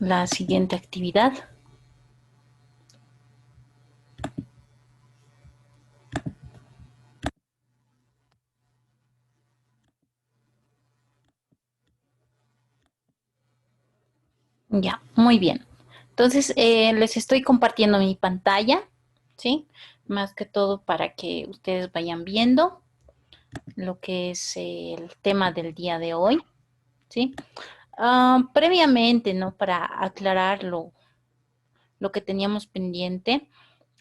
la siguiente actividad. Ya, muy bien. Entonces, les estoy compartiendo mi pantalla, ¿sí? Más que todo para que ustedes vayan viendo lo que es el tema del día de hoy, ¿sí? Previamente, ¿no? Para aclarar lo que teníamos pendiente,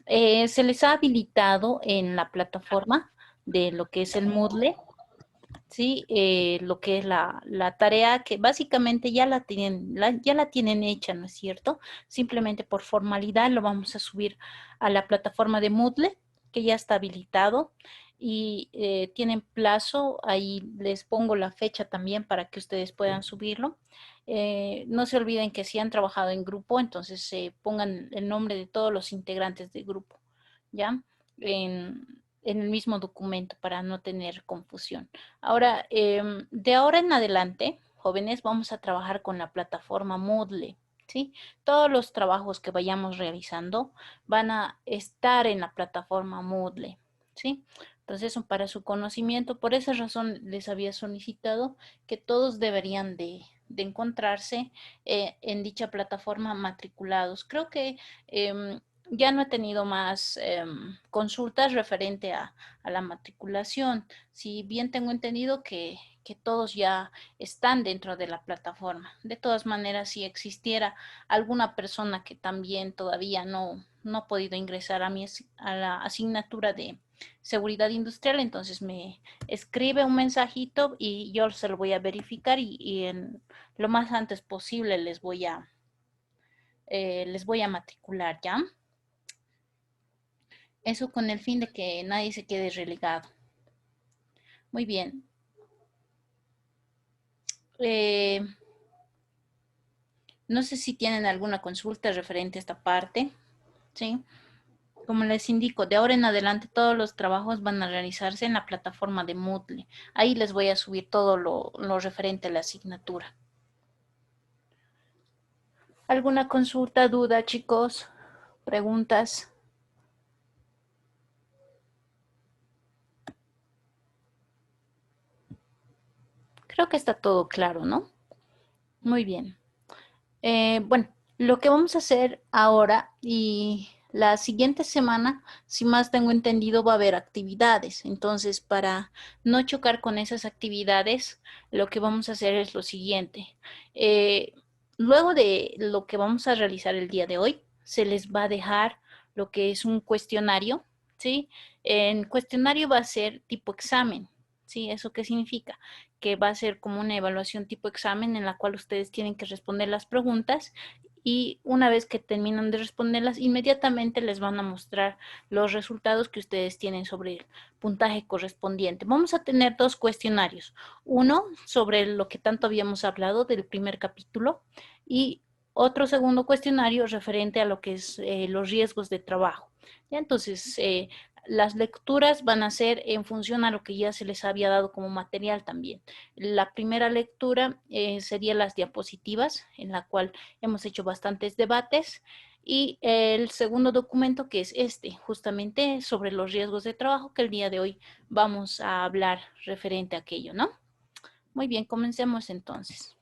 se les ha habilitado en la plataforma de lo que es el Moodle, ¿sí? Lo que es la tarea que básicamente ya la tienen hecha, ¿no es cierto? Simplemente por formalidad lo vamos a subir a la plataforma de Moodle, que ya está habilitado y tienen plazo, ahí les pongo la fecha también para que ustedes puedan subirlo. No se olviden que si han trabajado en grupo, entonces pongan el nombre de todos los integrantes del grupo, ¿ya? En el mismo documento para no tener confusión. Ahora, de ahora en adelante, jóvenes, vamos a trabajar con la plataforma Moodle, ¿sí? Todos los trabajos que vayamos realizando van a estar en la plataforma Moodle, ¿sí? Entonces, para su conocimiento, por esa razón les había solicitado que todos deberían de encontrarse en dicha plataforma matriculados. Creo que ya no he tenido más consultas referente a la matriculación. Si bien tengo entendido que todos ya están dentro de la plataforma. De todas maneras, si existiera alguna persona que también todavía no ha podido ingresar a la asignatura de seguridad industrial, entonces me escribe un mensajito y yo se lo voy a verificar y en lo más antes posible les voy a matricular, ¿ya? Eso con el fin de que nadie se quede relegado. Muy bien. Eh, no sé si tienen alguna consulta referente a esta parte, ¿sí? Como les indico, de ahora en adelante todos los trabajos van a realizarse en la plataforma de Moodle. Ahí les voy a subir todo lo referente a la asignatura. ¿Alguna consulta, duda, chicos? ¿Preguntas? Creo que está todo claro, ¿no? Muy bien. Bueno, lo que vamos a hacer ahora y la siguiente semana, si más tengo entendido, va a haber actividades. Entonces, para no chocar con esas actividades, lo que vamos a hacer es lo siguiente. Eh, Luego de lo que vamos a realizar el día de hoy, se les va a dejar lo que es un cuestionario, ¿sí? En cuestionario va a ser tipo examen. ¿Sí? ¿Eso qué significa? Que va a ser como una evaluación tipo examen en la cual ustedes tienen que responder las preguntas y una vez que terminan de responderlas, inmediatamente les van a mostrar los resultados que ustedes tienen sobre el puntaje correspondiente. Vamos a tener dos cuestionarios. Uno sobre lo que tanto habíamos hablado del primer capítulo y otro segundo cuestionario referente a lo que es los riesgos de trabajo. ¿Ya? Entonces, las lecturas van a ser en función a lo que ya se les había dado como material también. La primera lectura sería las diapositivas, en la cual hemos hecho bastantes debates, y el segundo documento, que es este, justamente sobre los riesgos de trabajo, que el día de hoy vamos a hablar referente a aquello, ¿no? Muy bien, comencemos entonces.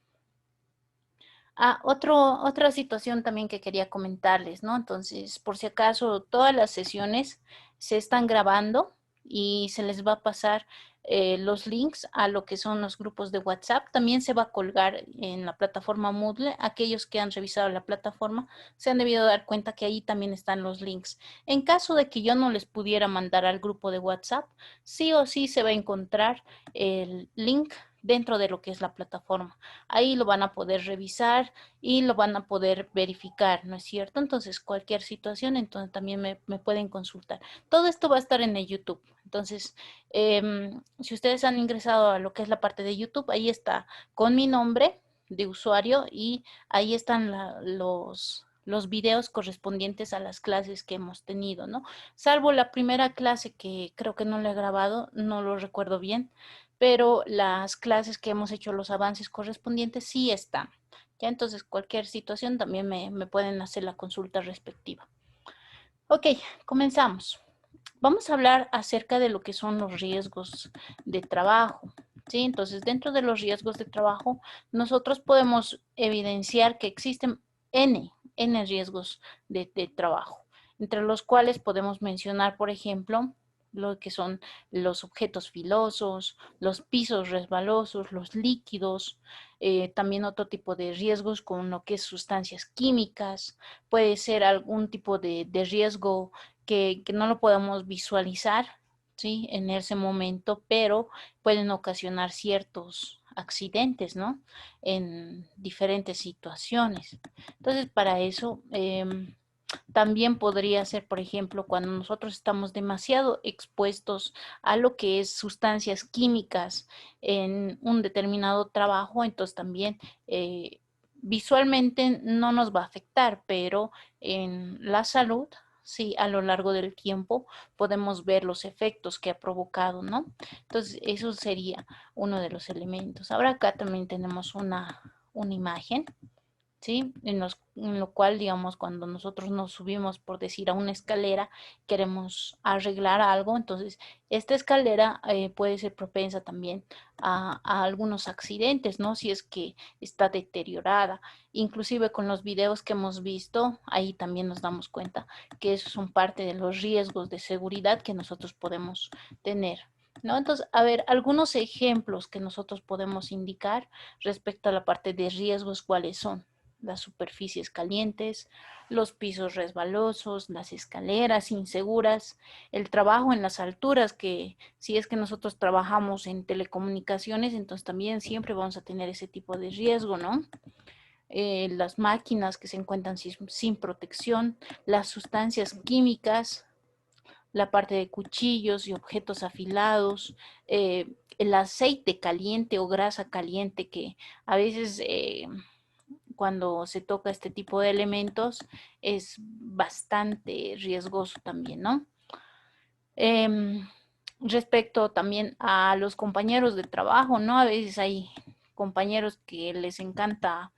Otra situación también que quería comentarles, ¿no? Entonces, por si acaso, todas las sesiones se están grabando y se les va a pasar los links a lo que son los grupos de WhatsApp. También se va a colgar en la plataforma Moodle. Aquellos que han revisado la plataforma se han debido dar cuenta que ahí también están los links. En caso de que yo no les pudiera mandar al grupo de WhatsApp, sí o sí se va a encontrar el link dentro de lo que es la plataforma. Ahí lo van a poder revisar y lo van a poder verificar, ¿no es cierto? Entonces, cualquier situación, entonces también me pueden consultar. Todo esto va a estar en el YouTube. Entonces, si ustedes han ingresado a lo que es la parte de YouTube, ahí está con mi nombre de usuario y ahí están los videos correspondientes a las clases que hemos tenido, ¿no? Salvo la primera clase que creo que no le he grabado, no lo recuerdo bien, pero las clases que hemos hecho, los avances correspondientes, sí están. Ya, entonces cualquier situación también me pueden hacer la consulta respectiva. Ok, comenzamos. Vamos a hablar acerca de lo que son los riesgos de trabajo. ¿Sí? Entonces, dentro de los riesgos de trabajo, nosotros podemos evidenciar que existen N riesgos de trabajo, entre los cuales podemos mencionar, por ejemplo, lo que son los objetos filosos, los pisos resbalosos, los líquidos, también otro tipo de riesgos con lo que es sustancias químicas, puede ser algún tipo de riesgo que no lo podemos visualizar, ¿sí? En ese momento, pero pueden ocasionar ciertos accidentes, ¿no? En diferentes situaciones. Entonces, para eso, también podría ser, por ejemplo, cuando nosotros estamos demasiado expuestos a lo que es sustancias químicas en un determinado trabajo, entonces también visualmente no nos va a afectar, pero en la salud, sí, a lo largo del tiempo podemos ver los efectos que ha provocado, ¿no? Entonces, eso sería uno de los elementos. Ahora acá también tenemos una imagen. ¿Sí? En lo cual, digamos, cuando nosotros nos subimos, por decir, a una escalera, queremos arreglar algo, entonces esta escalera puede ser propensa también a algunos accidentes, ¿no? Si es que está deteriorada. Inclusive con los videos que hemos visto, ahí también nos damos cuenta que esos son parte de los riesgos de seguridad que nosotros podemos tener. ¿No? Entonces, a ver, algunos ejemplos que nosotros podemos indicar respecto a la parte de riesgos, ¿cuáles son? Las superficies calientes, los pisos resbalosos, las escaleras inseguras, el trabajo en las alturas, que si es que nosotros trabajamos en telecomunicaciones, entonces también siempre vamos a tener ese tipo de riesgo, ¿no? Las máquinas que se encuentran sin protección, las sustancias químicas, la parte de cuchillos y objetos afilados, el aceite caliente o grasa caliente que a veces cuando se toca este tipo de elementos es bastante riesgoso también, ¿no? Respecto también a los compañeros de trabajo, ¿no? A veces hay compañeros que les encanta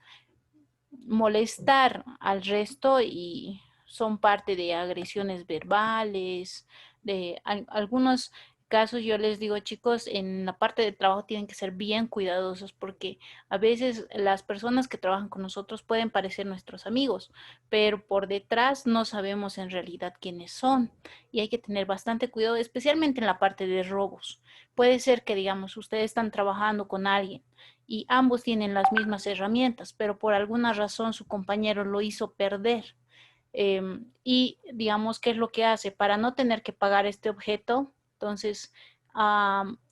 molestar al resto y son parte de agresiones verbales, de algunos casos yo les digo, chicos, en la parte de trabajo tienen que ser bien cuidadosos porque a veces las personas que trabajan con nosotros pueden parecer nuestros amigos, pero por detrás no sabemos en realidad quiénes son y hay que tener bastante cuidado, especialmente en la parte de robos. Puede ser que, digamos, ustedes están trabajando con alguien y ambos tienen las mismas herramientas, pero por alguna razón su compañero lo hizo perder. Y digamos, ¿qué es lo que hace? Para no tener que pagar este objeto, entonces,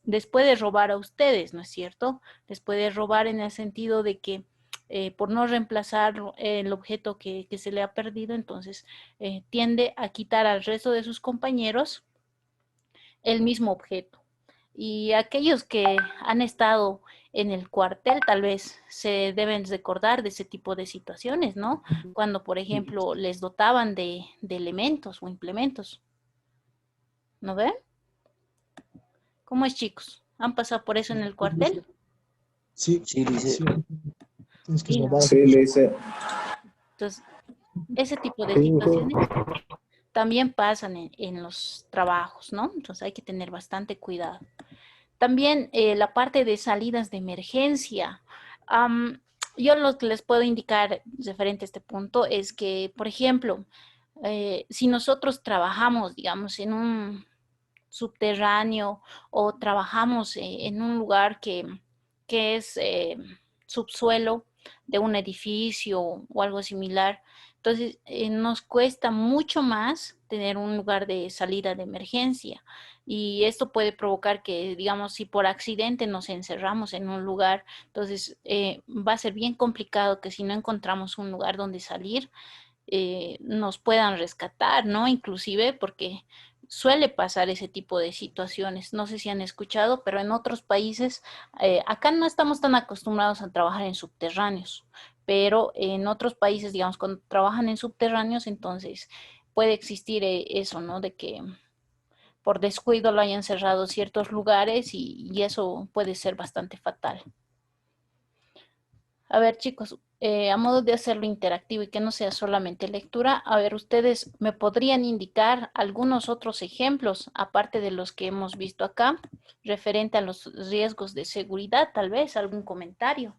les puede robar a ustedes, ¿no es cierto? Les puede robar en el sentido de que por no reemplazar el objeto que se le ha perdido, entonces tiende a quitar al resto de sus compañeros el mismo objeto. Y aquellos que han estado en el cuartel tal vez se deben recordar de ese tipo de situaciones, ¿no? Cuando, por ejemplo, les dotaban de elementos o implementos. ¿No ven? ¿Cómo es, chicos? ¿Han pasado por eso en el cuartel? Sí, Sí, dice. sí, tienes que Sí, ¿no? robar. Sí, le dice. Entonces, ese tipo de Sí, situaciones también pasan en los trabajos, ¿no? Entonces hay que tener bastante cuidado. También la parte de salidas de emergencia. Um, yo lo que les puedo indicar referente a este punto es que, por ejemplo, si nosotros trabajamos, digamos, en un subterráneo o trabajamos en un lugar que es subsuelo de un edificio o algo similar. Entonces, nos cuesta mucho más tener un lugar de salida de emergencia y esto puede provocar que, digamos, si por accidente nos encerramos en un lugar, entonces va a ser bien complicado que si no encontramos un lugar donde salir, nos puedan rescatar, ¿no? Inclusive porque suele pasar ese tipo de situaciones. No sé si han escuchado, pero en otros países, acá no estamos tan acostumbrados a trabajar en subterráneos, pero en otros países, digamos, cuando trabajan en subterráneos, entonces puede existir eso, ¿no? De que por descuido lo hayan cerrado ciertos lugares y eso puede ser bastante fatal. A ver, chicos, A modo de hacerlo interactivo y que no sea solamente lectura, a ver, ustedes me podrían indicar algunos otros ejemplos, aparte de los que hemos visto acá, referente a los riesgos de seguridad, tal vez algún comentario.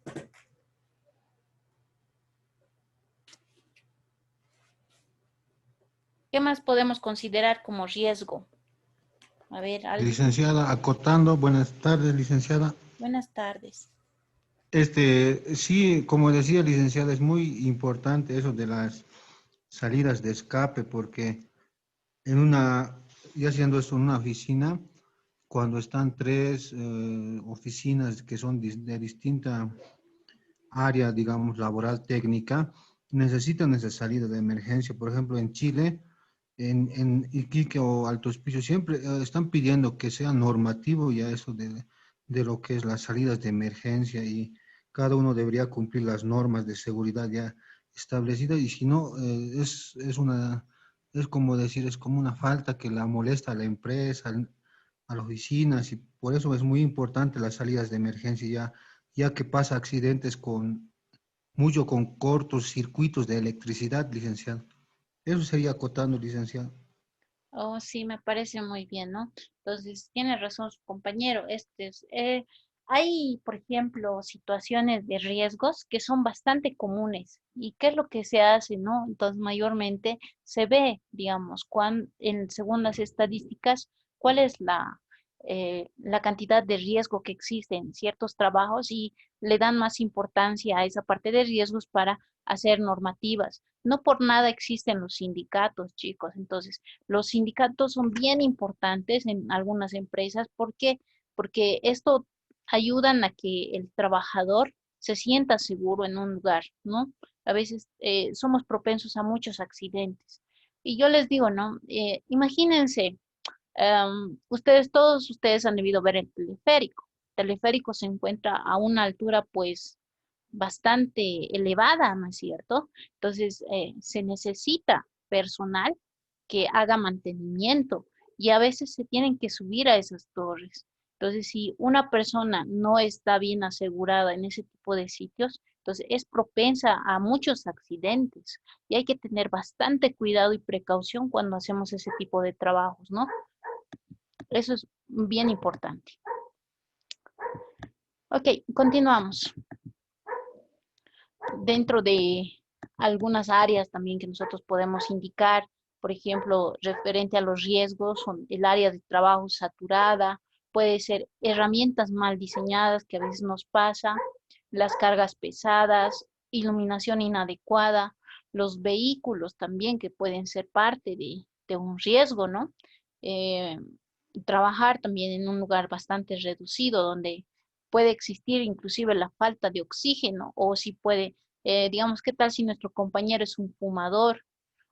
¿Qué más podemos considerar como riesgo? A ver, alguien. Licenciada, acotando, buenas tardes, licenciada. Buenas tardes. Sí, como decía, licenciada, es muy importante eso de las salidas de escape, porque en ya siendo esto en una oficina, cuando están tres oficinas que son de distinta área, digamos, laboral técnica, necesitan esa salida de emergencia. Por ejemplo, en Chile, en Iquique o Alto Hospicio, siempre están pidiendo que sea normativo ya eso de lo que es las salidas de emergencia y cada uno debería cumplir las normas de seguridad ya establecidas y si no, es como decir, es como una falta que la molesta a la empresa, a las oficinas y por eso es muy importante las salidas de emergencia ya que pasa accidentes mucho con cortos circuitos de electricidad, licenciado. Eso sería acotando, licenciado. Oh, sí, me parece muy bien, ¿no? Entonces, tiene razón su compañero. Hay, por ejemplo, situaciones de riesgos que son bastante comunes. ¿Y qué es lo que se hace, no? Entonces, mayormente se ve, digamos, según las estadísticas, cuál es la cantidad de riesgo que existe en ciertos trabajos y le dan más importancia a esa parte de riesgos para hacer normativas. No por nada existen los sindicatos, chicos. Entonces, los sindicatos son bien importantes en algunas empresas. ¿Por qué? Porque esto ayudan a que el trabajador se sienta seguro en un lugar, ¿no? A veces somos propensos a muchos accidentes. Y yo les digo, ¿no? Imagínense, todos ustedes han debido ver el teleférico. El teleférico se encuentra a una altura, pues, bastante elevada, ¿no es cierto? Entonces, se necesita personal que haga mantenimiento y a veces se tienen que subir a esas torres. Entonces, si una persona no está bien asegurada en ese tipo de sitios, entonces es propensa a muchos accidentes y hay que tener bastante cuidado y precaución cuando hacemos ese tipo de trabajos, ¿no? Eso es bien importante. Ok, continuamos. Dentro de algunas áreas también que nosotros podemos indicar, por ejemplo, referente a los riesgos, son el área de trabajo saturada, puede ser herramientas mal diseñadas que a veces nos pasa, las cargas pesadas, iluminación inadecuada, los vehículos también que pueden ser parte de un riesgo, ¿no? Eh, Trabajar también en un lugar bastante reducido donde puede existir inclusive la falta de oxígeno o si puede, digamos, ¿qué tal si nuestro compañero es un fumador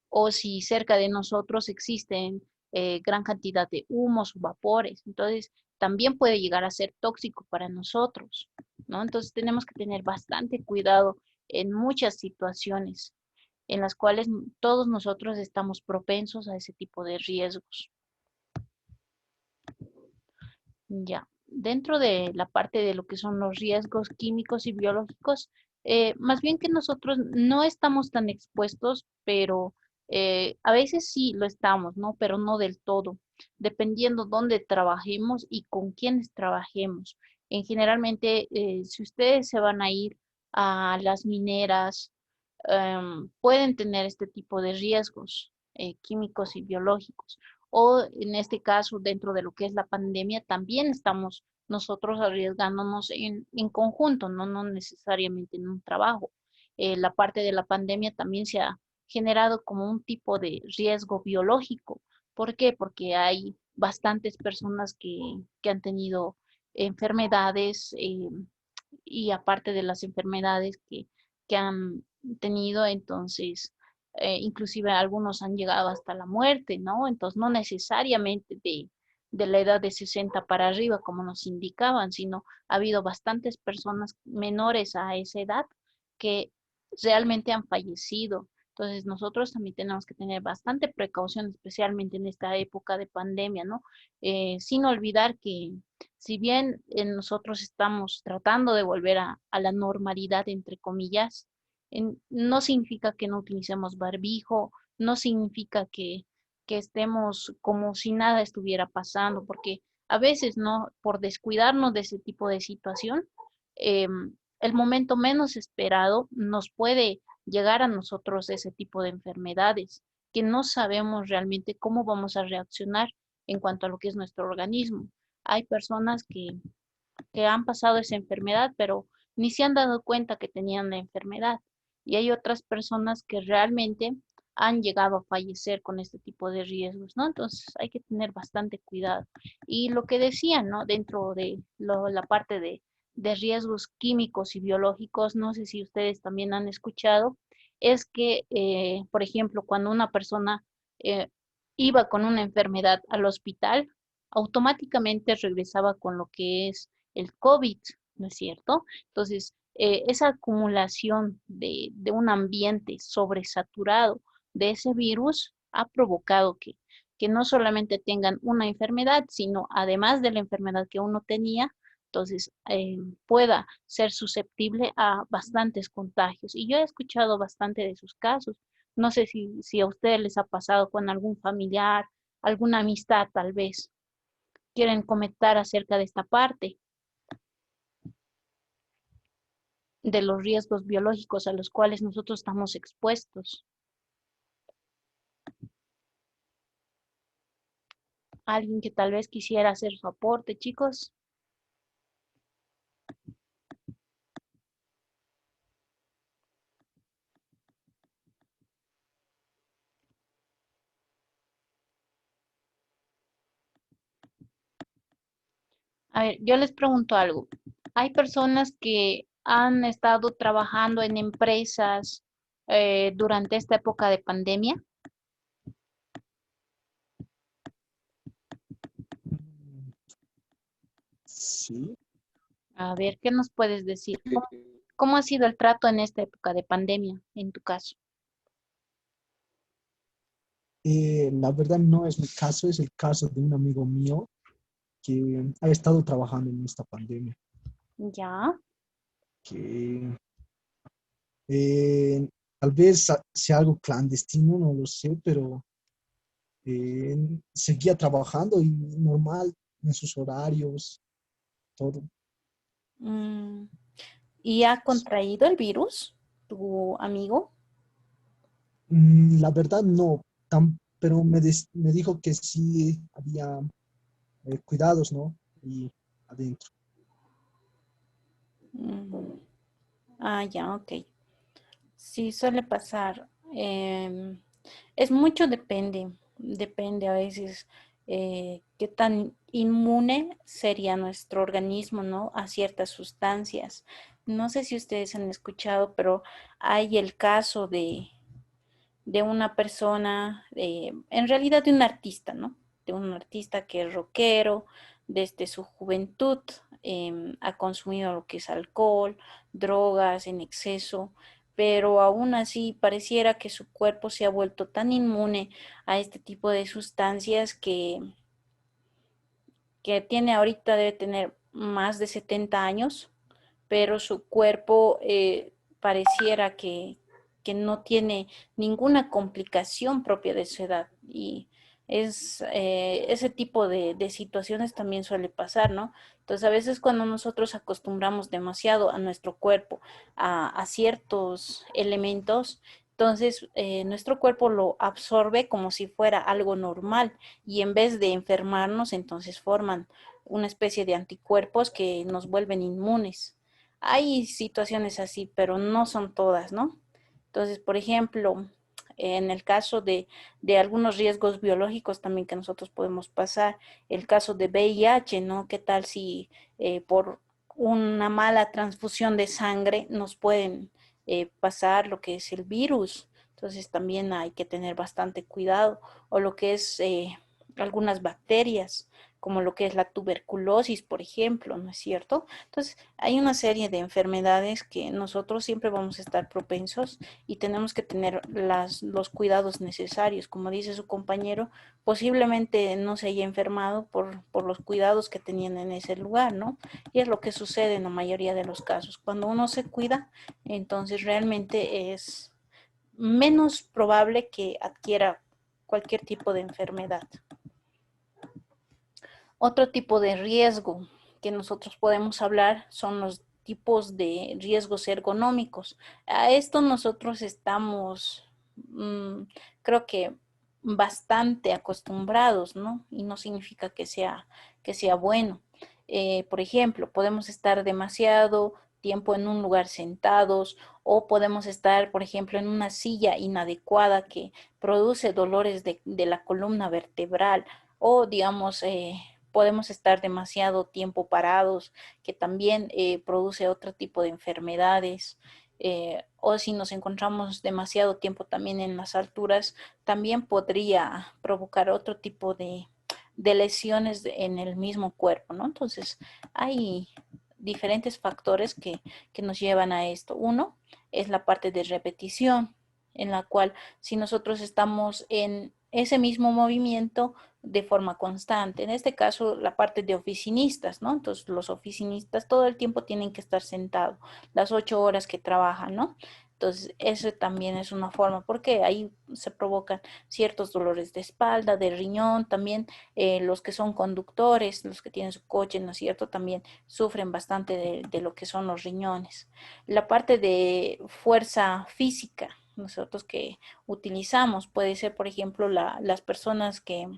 o si cerca de nosotros existen gran cantidad de humos o vapores? Entonces, también puede llegar a ser tóxico para nosotros, ¿no? Entonces, tenemos que tener bastante cuidado en muchas situaciones en las cuales todos nosotros estamos propensos a ese tipo de riesgos. Ya, dentro de la parte de lo que son los riesgos químicos y biológicos, más bien que nosotros no estamos tan expuestos, pero a veces sí lo estamos, ¿no? Pero no del todo, dependiendo dónde trabajemos y con quiénes trabajemos. Generalmente, si ustedes se van a ir a las mineras, pueden tener este tipo de riesgos químicos y biológicos. O en este caso, dentro de lo que es la pandemia, también estamos nosotros arriesgándonos en conjunto, no necesariamente en un trabajo. La parte de la pandemia también se ha generado como un tipo de riesgo biológico. ¿Por qué? Porque hay bastantes personas que han tenido enfermedades y aparte de las enfermedades que han tenido, entonces, inclusive algunos han llegado hasta la muerte, ¿no? Entonces, no necesariamente de la edad de 60 para arriba, como nos indicaban, sino ha habido bastantes personas menores a esa edad que realmente han fallecido. Entonces, nosotros también tenemos que tener bastante precaución, especialmente en esta época de pandemia, ¿no? Sin olvidar que si bien nosotros estamos tratando de volver a la normalidad, entre comillas, No significa que no utilicemos barbijo, no significa que estemos como si nada estuviera pasando, porque a veces, ¿no? Por descuidarnos de ese tipo de situación, el momento menos esperado nos puede llegar a nosotros ese tipo de enfermedades que no sabemos realmente cómo vamos a reaccionar en cuanto a lo que es nuestro organismo. Hay personas que han pasado esa enfermedad, pero ni se han dado cuenta que tenían la enfermedad. Y hay otras personas que realmente han llegado a fallecer con este tipo de riesgos, ¿no? Entonces hay que tener bastante cuidado. Y lo que decían, ¿no? Dentro de la parte de riesgos químicos y biológicos, no sé si ustedes también han escuchado, es que, por ejemplo, cuando una persona eh, iba con una enfermedad al hospital, automáticamente regresaba con lo que es el COVID, ¿no es cierto? Entonces, esa acumulación de un ambiente sobresaturado de ese virus ha provocado que no solamente tengan una enfermedad, sino además de la enfermedad que uno tenía, entonces pueda ser susceptible a bastantes contagios. Y yo he escuchado bastante de sus casos. No sé si a ustedes les ha pasado con algún familiar, alguna amistad tal vez. ¿Quieren comentar acerca de esta parte de los riesgos biológicos a los cuales nosotros estamos expuestos? Alguien que tal vez quisiera hacer su aporte, chicos. A ver, yo les pregunto algo. Hay personas que han estado trabajando en empresas durante esta época de pandemia. Mm, Sí. A ver, ¿qué nos puedes decir? ¿Cómo ha sido el trato en esta época de pandemia, en tu caso? La verdad no es mi caso, es el caso de un amigo mío que ha estado trabajando en esta pandemia, Ya. que tal vez sea algo clandestino, no lo sé, pero eh, seguía trabajando y normal en sus horarios, todo. Mm, ¿y ha contraído el virus, tu amigo? La verdad no, pero me dijo que sí había cuidados, ¿no? Y adentro. Mm, ah, ya, ok. Sí, suele pasar. Es mucho depende a veces qué tan inmune sería nuestro organismo, ¿no? A ciertas sustancias. No sé si ustedes han escuchado, pero hay el caso de una persona, en realidad de un artista, ¿no? De un artista que es rockero, desde su juventud ha consumido lo que es alcohol, drogas en exceso, pero aún así pareciera que su cuerpo se ha vuelto tan inmune a este tipo de sustancias que tiene ahorita, debe tener más de 70 años, pero su cuerpo pareciera que no tiene ninguna complicación propia de su edad. Y ese tipo de situaciones también suele pasar, ¿no? Entonces, a veces cuando nosotros acostumbramos demasiado a nuestro cuerpo a ciertos elementos, entonces nuestro cuerpo lo absorbe como si fuera algo normal y en vez de enfermarnos, entonces forman una especie de anticuerpos que nos vuelven inmunes. Hay situaciones así, pero no son todas, ¿no? Entonces, por ejemplo, en el caso de algunos riesgos biológicos también que nosotros podemos pasar, el caso de VIH, ¿no? ¿Qué tal si por una mala transfusión de sangre nos pueden pasar lo que es el virus? Entonces también hay que tener bastante cuidado. O lo que es algunas bacterias como lo que es la tuberculosis, por ejemplo, ¿no es cierto? Entonces, hay una serie de enfermedades que nosotros siempre vamos a estar propensos y tenemos que tener los cuidados necesarios. Como dice su compañero, posiblemente no se haya enfermado por los cuidados que tenían en ese lugar, ¿no? Y es lo que sucede en la mayoría de los casos. Cuando uno se cuida, entonces realmente es menos probable que adquiera cualquier tipo de enfermedad. Otro tipo de riesgo que nosotros podemos hablar son los tipos de riesgos ergonómicos. A esto nosotros estamos, creo que bastante acostumbrados, ¿no? Y no significa que sea bueno. Por ejemplo, podemos estar demasiado tiempo en un lugar sentados o podemos estar, por ejemplo, en una silla inadecuada que produce dolores de la columna vertebral o, digamos, podemos estar demasiado tiempo parados, que también produce otro tipo de enfermedades. O si nos encontramos demasiado tiempo también en las alturas, también podría provocar otro tipo de lesiones en el mismo cuerpo, ¿no? Entonces, hay diferentes factores que nos llevan a esto. Uno es la parte de repetición, en la cual si nosotros estamos en ese mismo movimiento de forma constante, en este caso la parte de oficinistas, ¿no? Entonces los oficinistas todo el tiempo tienen que estar sentados, las 8 horas que trabajan, ¿no? Entonces, eso también es una forma, porque ahí se provocan ciertos dolores de espalda, de riñón, también los que son conductores, los que tienen su coche, ¿no es cierto? También sufren bastante de lo que son los riñones. La parte de fuerza física, nosotros que utilizamos, puede ser, por ejemplo, las personas que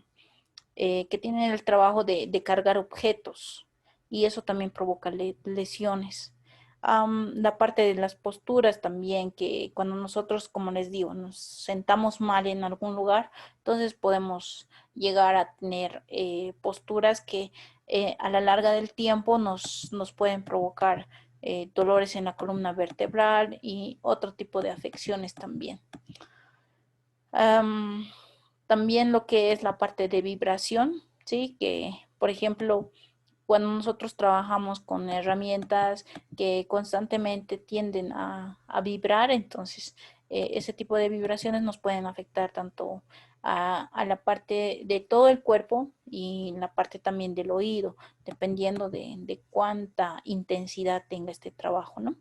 tienen el trabajo de cargar objetos y eso también provoca lesiones. La parte de las posturas también, que cuando nosotros, como les digo, nos sentamos mal en algún lugar, entonces podemos llegar a tener posturas que a la larga del tiempo nos pueden provocar dolores en la columna vertebral y otro tipo de afecciones también. Um, También lo que es la parte de vibración, ¿sí? Que, por ejemplo, cuando nosotros trabajamos con herramientas que constantemente tienden a vibrar, entonces ese tipo de vibraciones nos pueden afectar tanto a la parte de todo el cuerpo y la parte también del oído, dependiendo de cuánta intensidad tenga este trabajo, ¿no?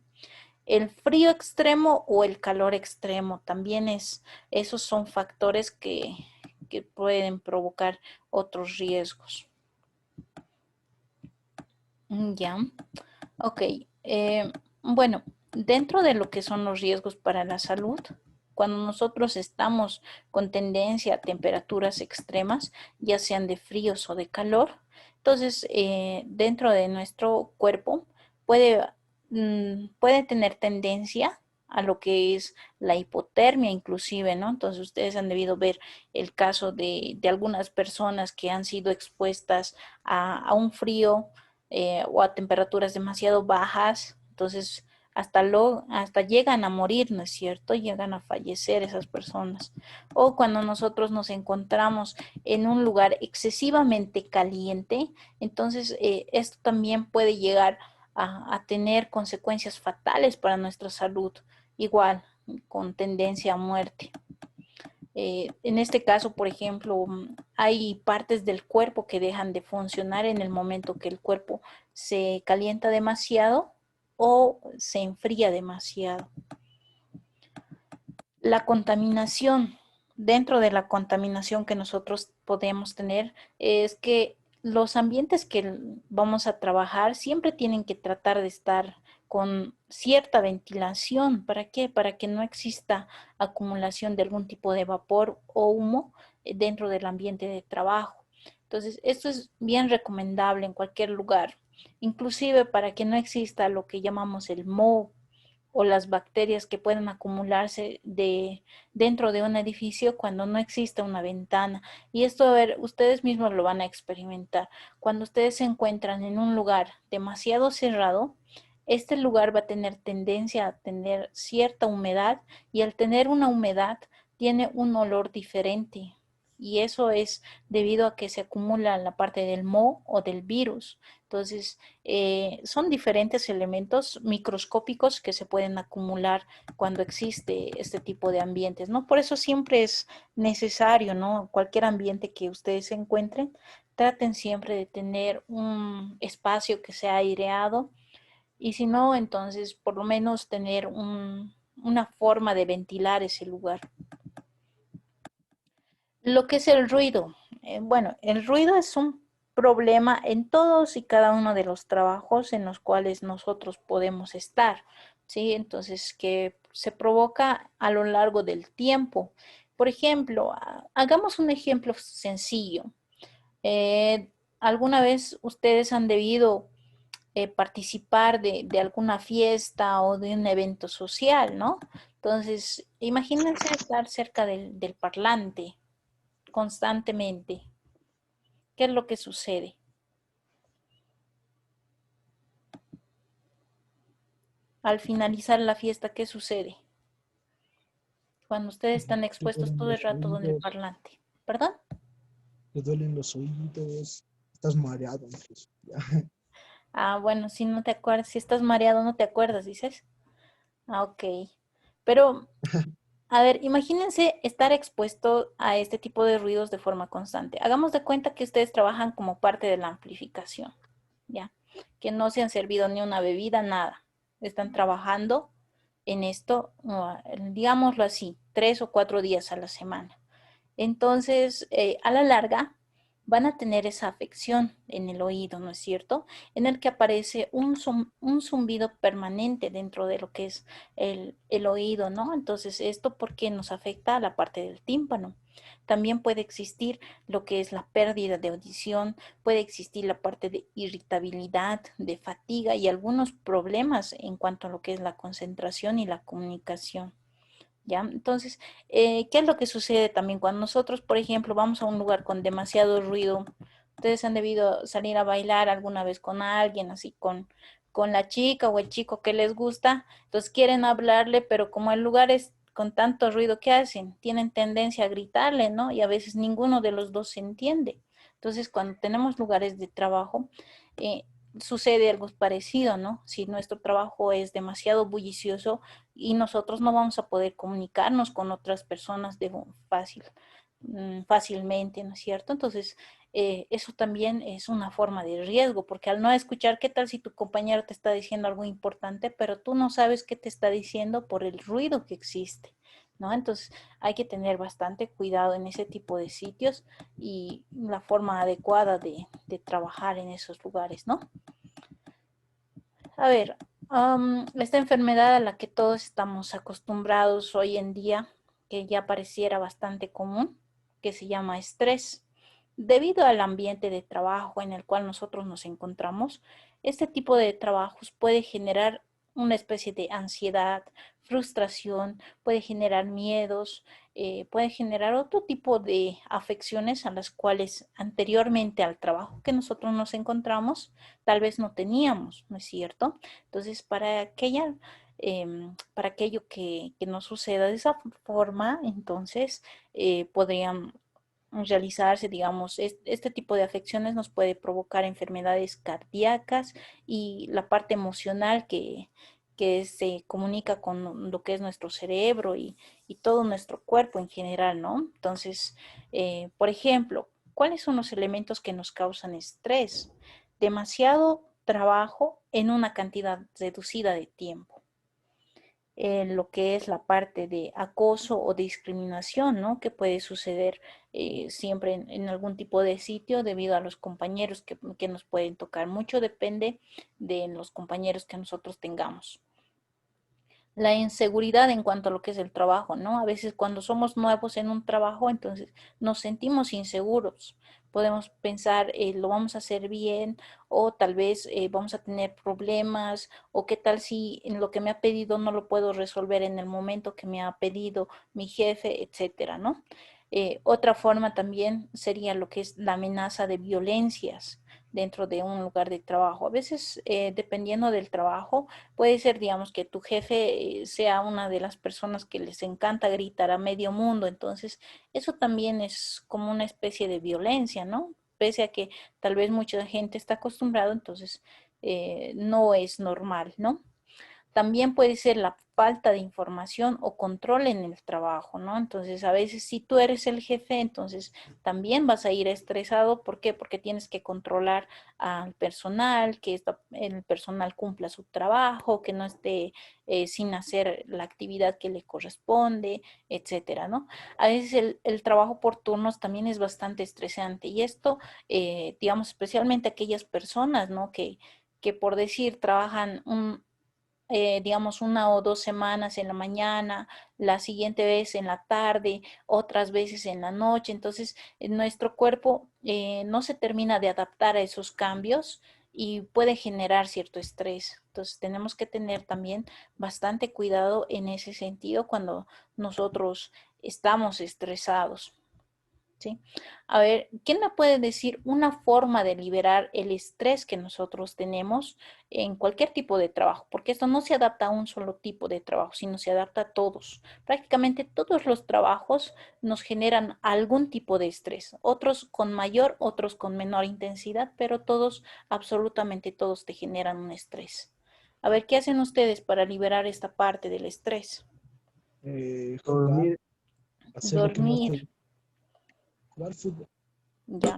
El frío extremo o el calor extremo también esos son factores que pueden provocar otros riesgos. Ya, ok. Bueno, dentro de lo que son los riesgos para la salud, cuando nosotros estamos con tendencia a temperaturas extremas, ya sean de fríos o de calor, entonces dentro de nuestro cuerpo puede, puede tener tendencia a lo que es la hipotermia inclusive, ¿no? Entonces ustedes han debido ver el caso de algunas personas que han sido expuestas a un frío o a temperaturas demasiado bajas, entonces hasta llegan a morir, ¿no es cierto? Llegan a fallecer esas personas. O cuando nosotros nos encontramos en un lugar excesivamente caliente, entonces esto también puede llegar a tener consecuencias fatales para nuestra salud, igual con tendencia a muerte. En este caso, por ejemplo, hay partes del cuerpo que dejan de funcionar en el momento que el cuerpo se calienta demasiado o se enfría demasiado. La contaminación. Dentro de la contaminación que nosotros podemos tener es que los ambientes que vamos a trabajar siempre tienen que tratar de estar con cierta ventilación. ¿Para qué? Para que no exista acumulación de algún tipo de vapor o humo dentro del ambiente de trabajo. Entonces, esto es bien recomendable en cualquier lugar, inclusive para que no exista lo que llamamos el moho o las bacterias que pueden acumularse dentro de un edificio cuando no existe una ventana. Y esto, a ver, ustedes mismos lo van a experimentar. Cuando ustedes se encuentran en un lugar demasiado cerrado, este lugar va a tener tendencia a tener cierta humedad y al tener una humedad tiene un olor diferente. y eso es debido a que se acumula la parte del moho o del virus. Entonces, son diferentes elementos microscópicos que se pueden acumular cuando existe este tipo de ambientes, ¿no? Por eso siempre es necesario, ¿no? Cualquier ambiente que ustedes se encuentren, traten siempre de tener un espacio que sea aireado y si no, entonces por lo menos tener una forma de ventilar ese lugar. Lo que es el ruido. Bueno, el ruido es un problema en todos y cada uno de los trabajos en los cuales nosotros podemos estar, ¿sí? Entonces, que se provoca a lo largo del tiempo. Por ejemplo, hagamos un ejemplo sencillo. Eh, ¿Alguna vez ustedes han debido participar de alguna fiesta o de un evento social, ¿no? Entonces, imagínense estar cerca del parlante constantemente. ¿Qué es lo que sucede? Al finalizar la fiesta, ¿qué sucede? Cuando ustedes están Te expuestos duelen todo el los rato con el oídos, parlante. ¿Perdón? te duelen los oídos, estás mareado incluso. Ah, bueno, si no te acuerdas, si estás mareado, no te acuerdas, dices. Ah, ok. Pero, a ver, imagínense estar expuesto a este tipo de ruidos de forma constante. Hagamos de cuenta que ustedes trabajan como parte de la amplificación, ¿ya? Que no se han servido ni una bebida, nada. Están trabajando en esto, digámoslo así, 3 o 4 días a la semana. Entonces, a la larga, van a tener esa afección en el oído, ¿no es cierto? En el que aparece un zumbido permanente dentro de lo que es el oído, ¿no? Entonces, ¿esto por qué nos afecta a la parte del tímpano? También puede existir lo que es la pérdida de audición, puede existir la parte de irritabilidad, de fatiga y algunos problemas en cuanto a lo que es la concentración y la comunicación. ¿Ya? Entonces, ¿qué es lo que sucede también cuando nosotros, por ejemplo, vamos a un lugar con demasiado ruido? Ustedes han debido salir a bailar alguna vez con alguien, así con la chica o el chico que les gusta, entonces quieren hablarle, pero como el lugar es con tanto ruido, ¿qué hacen? Tienen tendencia a gritarle, ¿no? Y a veces ninguno de los dos se entiende. Entonces, cuando tenemos lugares de trabajo, eh, sucede algo parecido, ¿no? Si nuestro trabajo es demasiado bullicioso, y nosotros no vamos a poder comunicarnos con otras personas fácilmente, ¿no es cierto? Entonces, eso también es una forma de riesgo, porque al no escuchar, ¿qué tal si tu compañero te está diciendo algo importante, pero tú no sabes qué te está diciendo por el ruido que existe? ¿No? Entonces hay que tener bastante cuidado en ese tipo de sitios y la forma adecuada de trabajar en esos lugares, ¿no? A ver, esta enfermedad a la que todos estamos acostumbrados hoy en día, que ya pareciera bastante común, que se llama estrés. Debido al ambiente de trabajo en el cual nosotros nos encontramos, este tipo de trabajos puede generar una especie de ansiedad, frustración, puede generar miedos, puede generar otro tipo de afecciones a las cuales anteriormente al trabajo que nosotros nos encontramos, tal vez no teníamos, ¿no es cierto? Entonces, para aquello que no suceda de esa forma, entonces podrían realizarse, digamos, este tipo de afecciones nos puede provocar enfermedades cardíacas y la parte emocional que se comunica con lo que es nuestro cerebro y todo nuestro cuerpo en general, ¿no? Entonces, por ejemplo, ¿cuáles son los elementos que nos causan estrés? Demasiado trabajo en una cantidad reducida de tiempo, lo que es la parte de acoso o discriminación, ¿no? Que puede suceder siempre en algún tipo de sitio debido a los compañeros que nos pueden tocar. Mucho depende de los compañeros que nosotros tengamos. La inseguridad en cuanto a lo que es el trabajo, ¿no? A veces cuando somos nuevos en un trabajo, entonces nos sentimos inseguros. Podemos pensar, lo vamos a hacer bien o tal vez vamos a tener problemas o qué tal si en lo que me ha pedido no lo puedo resolver en el momento que me ha pedido mi jefe, etcétera, ¿no? Otra forma también sería lo que es la amenaza de violencias dentro de un lugar de trabajo. A veces, dependiendo del trabajo, puede ser, digamos, que tu jefe sea una de las personas que les encanta gritar a medio mundo. Entonces, eso también es como una especie de violencia, ¿no? Pese a que tal vez mucha gente está acostumbrada, entonces no es normal, ¿no? También puede ser la falta de información o control en el trabajo, ¿no? Entonces, a veces si tú eres el jefe, entonces también vas a ir estresado. ¿Por qué? Porque tienes que controlar al personal, que el personal cumpla su trabajo, que no esté sin hacer la actividad que le corresponde, etcétera, ¿no? A veces el trabajo por turnos también es bastante estresante y esto, digamos, especialmente aquellas personas, ¿no? Que por decir trabajan digamos, 1 o 2 semanas en la mañana, la siguiente vez en la tarde, otras veces en la noche. Entonces, nuestro cuerpo no se termina de adaptar a esos cambios y puede generar cierto estrés. Entonces, tenemos que tener también bastante cuidado en ese sentido cuando nosotros estamos estresados. ¿Sí? A ver, ¿quién me puede decir una forma de liberar el estrés que nosotros tenemos en cualquier tipo de trabajo? Porque esto no se adapta a un solo tipo de trabajo, sino se adapta a todos. Prácticamente todos los trabajos nos generan algún tipo de estrés, otros con mayor, otros con menor intensidad, pero todos, absolutamente todos te generan un estrés. A ver, ¿qué hacen ustedes para liberar esta parte del estrés? Jugar, hacer lo que más te Dormir, gusta, jugar fútbol. ya.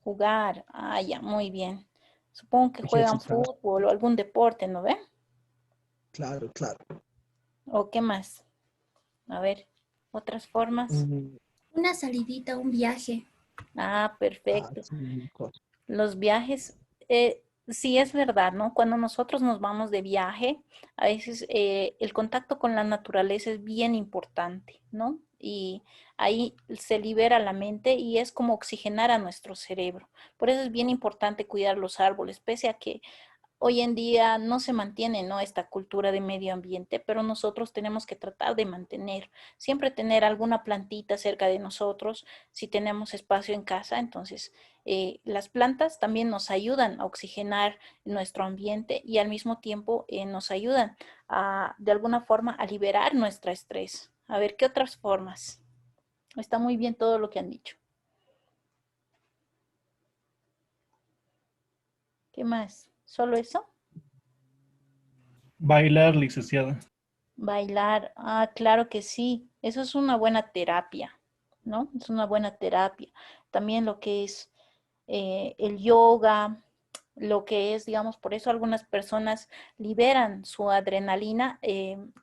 Jugar, ah, ya, muy bien. Supongo que juegan Ejercitar, fútbol o algún deporte, ¿no ve? claro, claro. ¿O qué más? A ver, otras formas. Mm, Una salidita, un viaje. Ah, perfecto. sí, mejor. Los viajes, sí es verdad, ¿no? Cuando nosotros nos vamos de viaje, a veces el contacto con la naturaleza es bien importante, ¿no? Y ahí se libera la mente y es como oxigenar a nuestro cerebro. Por eso es bien importante cuidar los árboles, pese a que hoy en día no se mantiene, ¿no? Esta cultura de medio ambiente, pero nosotros tenemos que tratar de mantener, siempre tener alguna plantita cerca de nosotros, si tenemos espacio en casa. Entonces, las plantas también nos ayudan a oxigenar nuestro ambiente y al mismo tiempo nos ayudan de alguna forma, a liberar nuestro estrés. A ver, ¿qué otras formas? Está muy bien todo lo que han dicho. ¿Qué más? ¿Solo eso? Bailar, licenciada. Bailar, ah, claro que sí, eso es una buena terapia, ¿no? Es una buena terapia. También lo que es el yoga, lo que es, digamos, por eso algunas personas liberan su adrenalina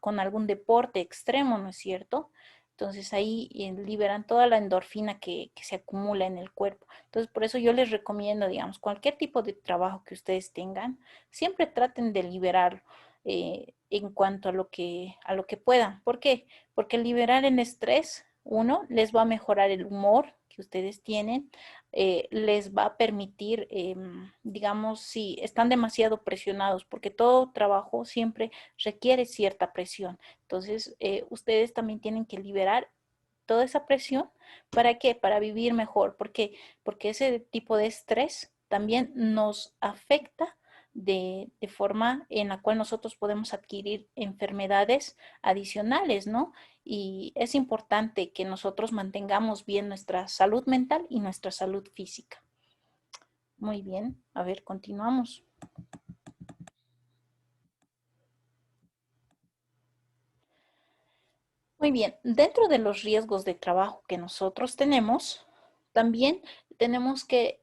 con algún deporte extremo, ¿no es cierto? Entonces ahí liberan toda la endorfina que se acumula en el cuerpo. Entonces por eso yo les recomiendo, digamos, cualquier tipo de trabajo que ustedes tengan, siempre traten de liberarlo en cuanto a lo que puedan. ¿Por qué? Porque liberar el estrés, uno, les va a mejorar el humor que ustedes tienen, les va a permitir, digamos, si están demasiado presionados, porque todo trabajo siempre requiere cierta presión. Entonces, ustedes también tienen que liberar toda esa presión. ¿Para qué? Para vivir mejor. ¿Por qué? Porque ese tipo de estrés también nos afecta de forma en la cual nosotros podemos adquirir enfermedades adicionales, ¿no? Y es importante que nosotros mantengamos bien nuestra salud mental y nuestra salud física. Muy bien, a ver, continuamos. Muy bien, dentro de los riesgos de trabajo que nosotros tenemos, también tenemos que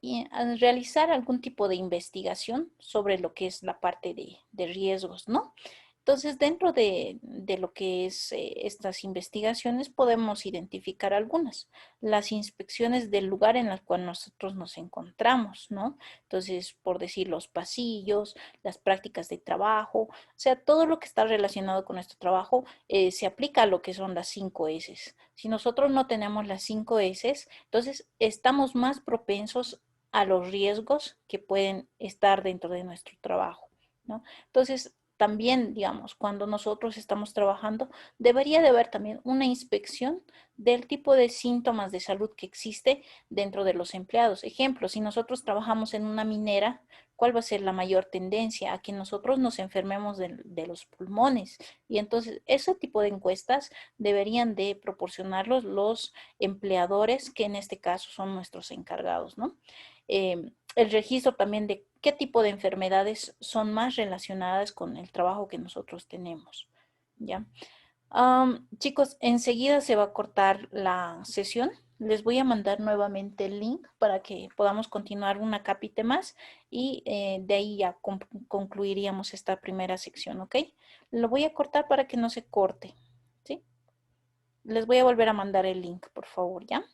realizar algún tipo de investigación sobre lo que es la parte de riesgos, ¿no? Entonces, dentro de lo que es estas investigaciones, podemos identificar algunas. Las inspecciones del lugar en el cual nosotros nos encontramos, ¿no? Entonces, por decir, los pasillos, las prácticas de trabajo, o sea, todo lo que está relacionado con nuestro trabajo se aplica a lo que son las 5 S. Si nosotros no tenemos las 5 S, entonces estamos más propensos a los riesgos que pueden estar dentro de nuestro trabajo, ¿no? Entonces, también, digamos, cuando nosotros estamos trabajando, debería de haber también una inspección del tipo de síntomas de salud que existe dentro de los empleados. Ejemplo, si nosotros trabajamos en una minera, ¿cuál va a ser la mayor tendencia? A que nosotros nos enfermemos de los pulmones. Y entonces, ese tipo de encuestas deberían de proporcionarlos los empleadores, que en este caso son nuestros encargados, ¿no? El registro también de qué tipo de enfermedades son más relacionadas con el trabajo que nosotros tenemos, ¿ya? Chicos, enseguida se va a cortar la sesión. Les voy a mandar nuevamente el link para que podamos continuar una capite más y de ahí ya concluiríamos esta primera sección, ¿ok? Lo voy a cortar para que no se corte, ¿sí? Les voy a volver a mandar el link, por favor, ¿ya?